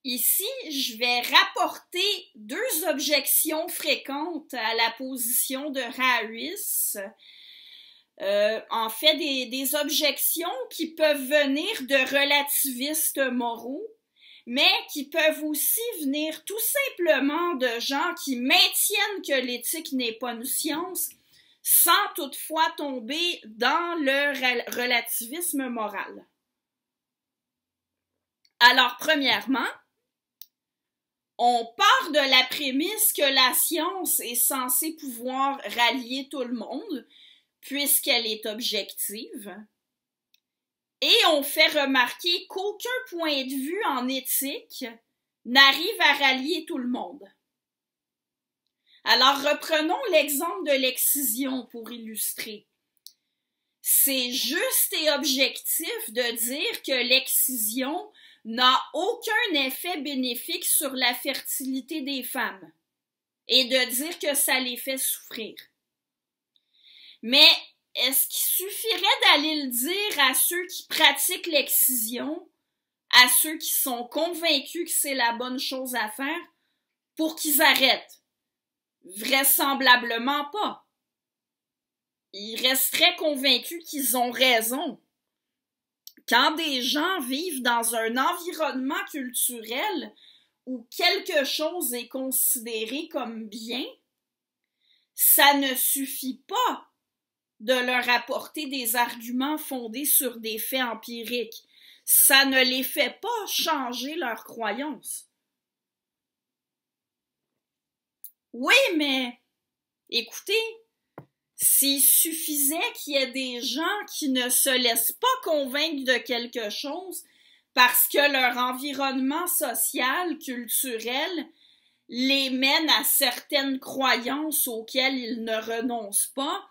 Ici, je vais rapporter deux objections fréquentes à la position de Harris. En fait, des objections qui peuvent venir de relativistes moraux, mais qui peuvent aussi venir tout simplement de gens qui maintiennent que l'éthique n'est pas une science, sans toutefois tomber dans le relativisme moral. Alors, premièrement, on part de la prémisse que la science est censée pouvoir rallier tout le monde, puisqu'elle est objective, et on fait remarquer qu'aucun point de vue en éthique n'arrive à rallier tout le monde. Alors reprenons l'exemple de l'excision pour illustrer. C'est juste et objectif de dire que l'excision n'a aucun effet bénéfique sur la fertilité des femmes et de dire que ça les fait souffrir. Mais est-ce qu'il suffirait d'aller le dire à ceux qui pratiquent l'excision, à ceux qui sont convaincus que c'est la bonne chose à faire, pour qu'ils arrêtent? Vraisemblablement pas. Ils resteraient convaincus qu'ils ont raison. Quand des gens vivent dans un environnement culturel où quelque chose est considéré comme bien, ça ne suffit pas de leur apporter des arguments fondés sur des faits empiriques. Ça ne les fait pas changer leurs croyances. Oui, mais écoutez, s'il suffisait qu'il y ait des gens qui ne se laissent pas convaincre de quelque chose parce que leur environnement social, culturel, les mène à certaines croyances auxquelles ils ne renoncent pas,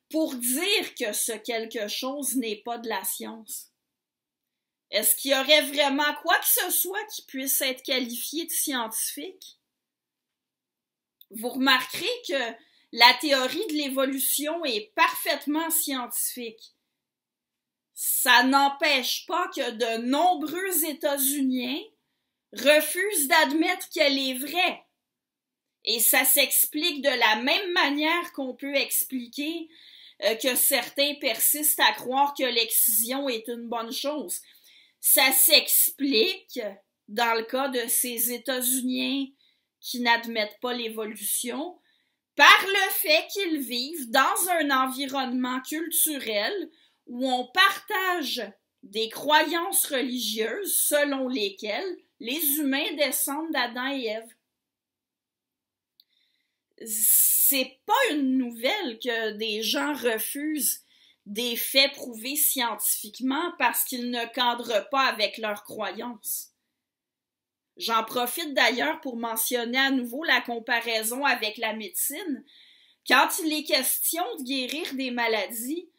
pour dire que ce quelque chose n'est pas de la science. Est-ce qu'il y aurait vraiment quoi que ce soit qui puisse être qualifié de scientifique? Vous remarquerez que la théorie de l'évolution est parfaitement scientifique. Ça n'empêche pas que de nombreux États-Uniens refusent d'admettre qu'elle est vraie. Et ça s'explique de la même manière qu'on peut expliquer que certains persistent à croire que l'excision est une bonne chose. Ça s'explique, dans le cas de ces États-Uniens qui n'admettent pas l'évolution, par le fait qu'ils vivent dans un environnement culturel où on partage des croyances religieuses selon lesquelles les humains descendent d'Adam et Ève. C'est pas une nouvelle que des gens refusent des faits prouvés scientifiquement parce qu'ils ne cadrent pas avec leurs croyances. J'en profite d'ailleurs pour mentionner à nouveau la comparaison avec la médecine. Quand il est question de guérir des maladies,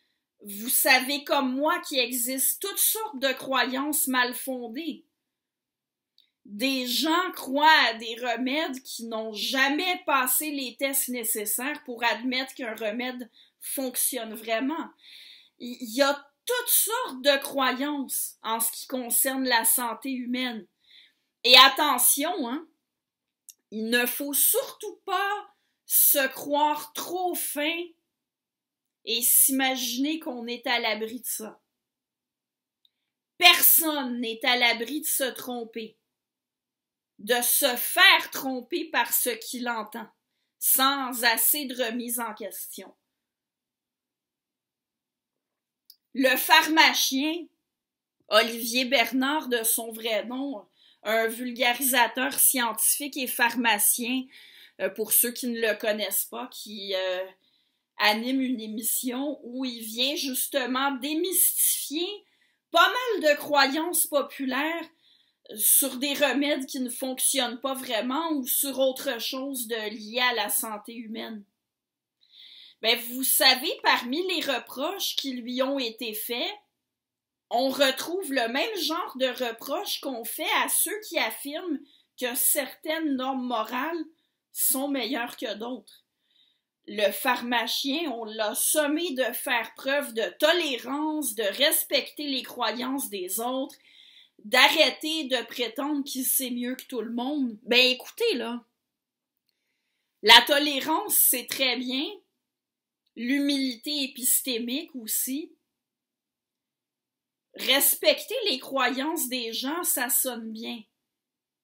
vous savez comme moi qu'il existe toutes sortes de croyances mal fondées. Des gens croient à des remèdes qui n'ont jamais passé les tests nécessaires pour admettre qu'un remède fonctionne vraiment. Il y a toutes sortes de croyances en ce qui concerne la santé humaine. Et attention, hein, il ne faut surtout pas se croire trop fin et s'imaginer qu'on est à l'abri de ça. Personne n'est à l'abri de se tromper, de se faire tromper par ce qu'il entend, sans assez de remise en question. Le pharmacien, Olivier Bernard de son vrai nom, un vulgarisateur scientifique et pharmacien, pour ceux qui ne le connaissent pas, qui anime une émission où il vient justement démystifier pas mal de croyances populaires sur des remèdes qui ne fonctionnent pas vraiment ou sur autre chose lié à la santé humaine. Ben, vous savez, parmi les reproches qui lui ont été faits, on retrouve le même genre de reproches qu'on fait à ceux qui affirment que certaines normes morales sont meilleures que d'autres. Le pharmacien, on l'a sommé de faire preuve de tolérance, de respecter les croyances des autres, d'arrêter de prétendre qu'il sait mieux que tout le monde, ben écoutez, là, la tolérance, c'est très bien, l'humilité épistémique aussi. Respecter les croyances des gens, ça sonne bien.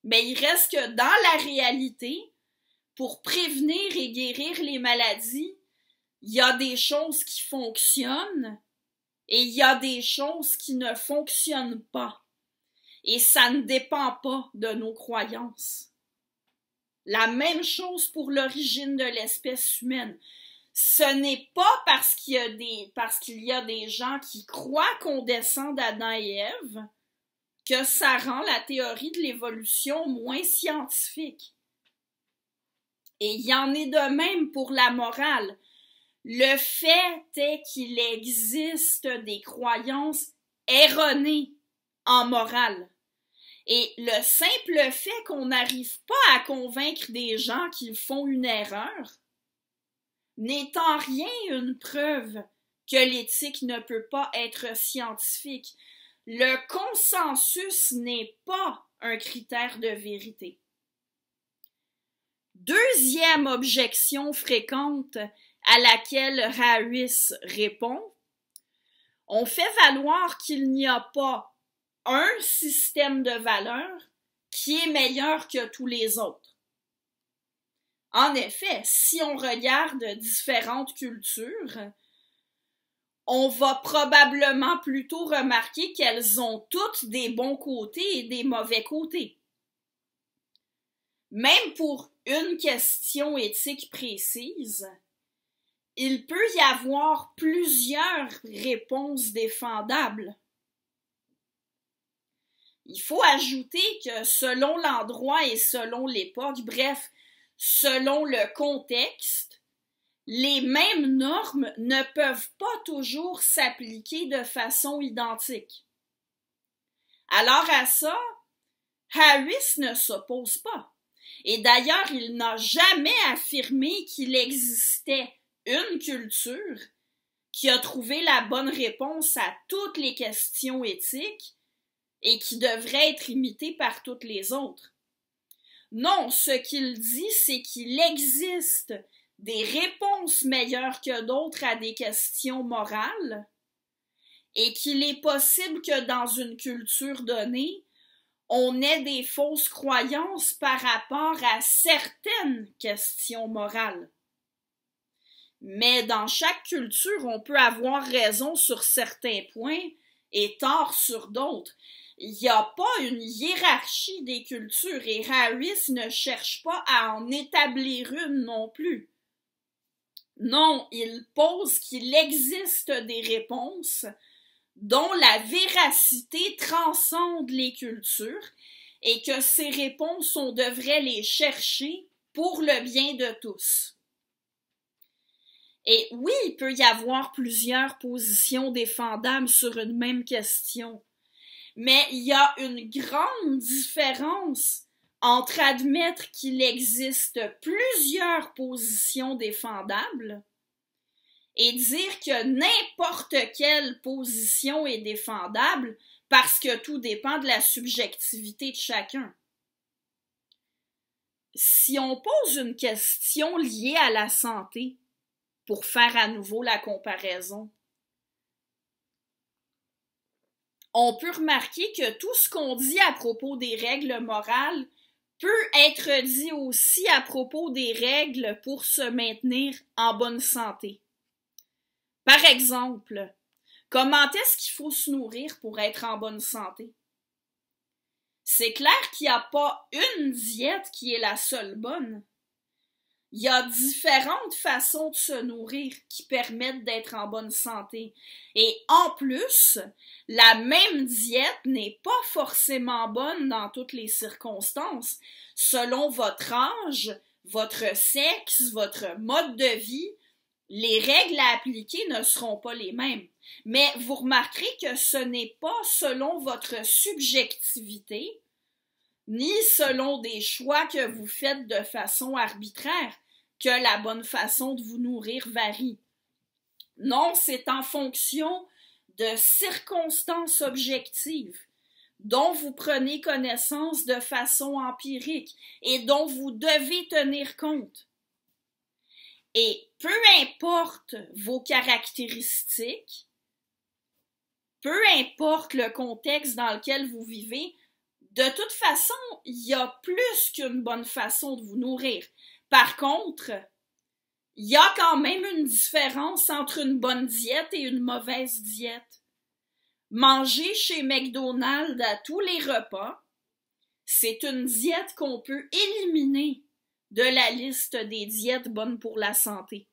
Mais il reste que dans la réalité, pour prévenir et guérir les maladies, il y a des choses qui fonctionnent et il y a des choses qui ne fonctionnent pas. Et ça ne dépend pas de nos croyances. La même chose pour l'origine de l'espèce humaine. Ce n'est pas parce qu'il y a des gens qui croient qu'on descend d'Adam et Ève que ça rend la théorie de l'évolution moins scientifique. Et il y en est de même pour la morale. Le fait est qu'il existe des croyances erronées en morale. Et le simple fait qu'on n'arrive pas à convaincre des gens qu'ils font une erreur n'est en rien une preuve que l'éthique ne peut pas être scientifique. Le consensus n'est pas un critère de vérité. Deuxième objection fréquente à laquelle Harris répond, on fait valoir qu'il n'y a pas un système de valeurs qui est meilleur que tous les autres. En effet, si on regarde différentes cultures, on va probablement plutôt remarquer qu'elles ont toutes des bons côtés et des mauvais côtés. Même pour une question éthique précise, il peut y avoir plusieurs réponses défendables. Il faut ajouter que selon l'endroit et selon l'époque, bref, selon le contexte, les mêmes normes ne peuvent pas toujours s'appliquer de façon identique. Alors à ça, Harris ne s'oppose pas. Et d'ailleurs, il n'a jamais affirmé qu'il existait une culture qui a trouvé la bonne réponse à toutes les questions éthiques et qui devrait être imitée par toutes les autres. Non, ce qu'il dit, c'est qu'il existe des réponses meilleures que d'autres à des questions morales et qu'il est possible que dans une culture donnée, on ait des fausses croyances par rapport à certaines questions morales. Mais dans chaque culture, on peut avoir raison sur certains points et tort sur d'autres. Il n'y a pas une hiérarchie des cultures et Harris ne cherche pas à en établir une non plus. Non, il pose qu'il existe des réponses dont la véracité transcende les cultures et que ces réponses, on devrait les chercher pour le bien de tous. Et oui, il peut y avoir plusieurs positions défendables sur une même question, mais il y a une grande différence entre admettre qu'il existe plusieurs positions défendables et dire que n'importe quelle position est défendable parce que tout dépend de la subjectivité de chacun. Si on pose une question liée à la santé, pour faire à nouveau la comparaison, on peut remarquer que tout ce qu'on dit à propos des règles morales peut être dit aussi à propos des règles pour se maintenir en bonne santé. Par exemple, comment est-ce qu'il faut se nourrir pour être en bonne santé? C'est clair qu'il n'y a pas une diète qui est la seule bonne. Il y a différentes façons de se nourrir qui permettent d'être en bonne santé. Et en plus, la même diète n'est pas forcément bonne dans toutes les circonstances. Selon votre âge, votre sexe, votre mode de vie, les règles à appliquer ne seront pas les mêmes. Mais vous remarquerez que ce n'est pas selon votre subjectivité, ni selon des choix que vous faites de façon arbitraire que la bonne façon de vous nourrir varie. Non, c'est en fonction de circonstances objectives. dont vous prenez connaissance de façon empirique et dont vous devez tenir compte. Et peu importe vos caractéristiques, peu importe le contexte dans lequel vous vivez, de toute façon, il y a plus qu'une bonne façon de vous nourrir. Par contre, il y a quand même une différence entre une bonne diète et une mauvaise diète. Manger chez McDonald's à tous les repas, c'est une diète qu'on peut éliminer de la liste des diètes bonnes pour la santé.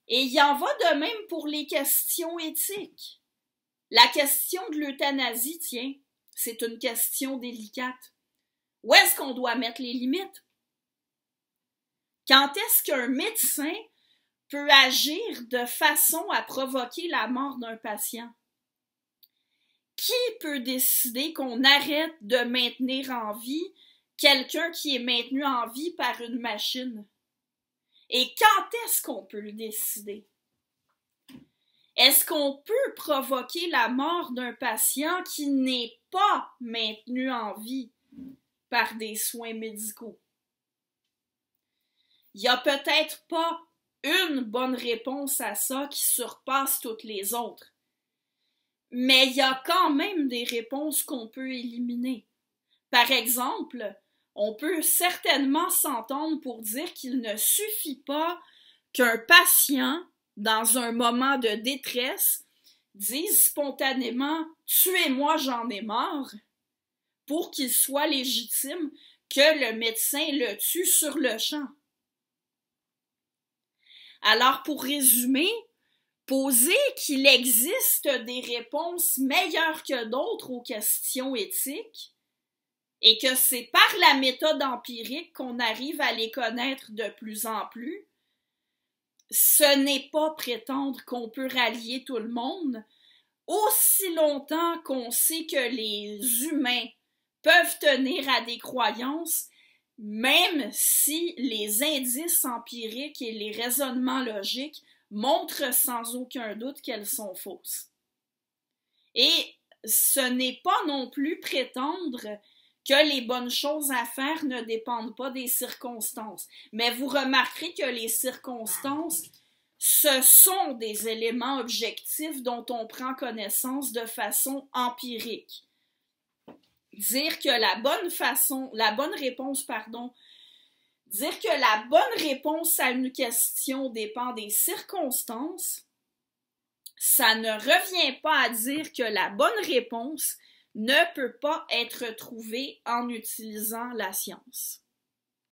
Et il en va de même pour les questions éthiques. La question de l'euthanasie, tiens, c'est une question délicate. Où est-ce qu'on doit mettre les limites? Quand est-ce qu'un médecin peut agir de façon à provoquer la mort d'un patient? Qui peut décider qu'on arrête de maintenir en vie quelqu'un qui est maintenu en vie par une machine? Et quand est-ce qu'on peut le décider? Est-ce qu'on peut provoquer la mort d'un patient qui n'est pas maintenu en vie par des soins médicaux? Il n'y a peut-être pas une bonne réponse à ça qui surpasse toutes les autres. Mais il y a quand même des réponses qu'on peut éliminer. Par exemple, on peut certainement s'entendre pour dire qu'il ne suffit pas qu'un patient, dans un moment de détresse, dise spontanément « Tuez-moi, j'en ai marre » pour qu'il soit légitime que le médecin le tue sur le champ. Alors, pour résumer, poser qu'il existe des réponses meilleures que d'autres aux questions éthiques et que c'est par la méthode empirique qu'on arrive à les connaître de plus en plus, ce n'est pas prétendre qu'on peut rallier tout le monde aussi longtemps qu'on sait que les humains peuvent tenir à des croyances, même si les indices empiriques et les raisonnements logiques montrent sans aucun doute qu'elles sont fausses. Et ce n'est pas non plus prétendre que les bonnes choses à faire ne dépendent pas des circonstances. Mais vous remarquerez que les circonstances, ce sont des éléments objectifs dont on prend connaissance de façon empirique. Dire que la bonne réponse à une question dépend des circonstances, ça ne revient pas à dire que la bonne réponse ne peut pas être trouvée en utilisant la science.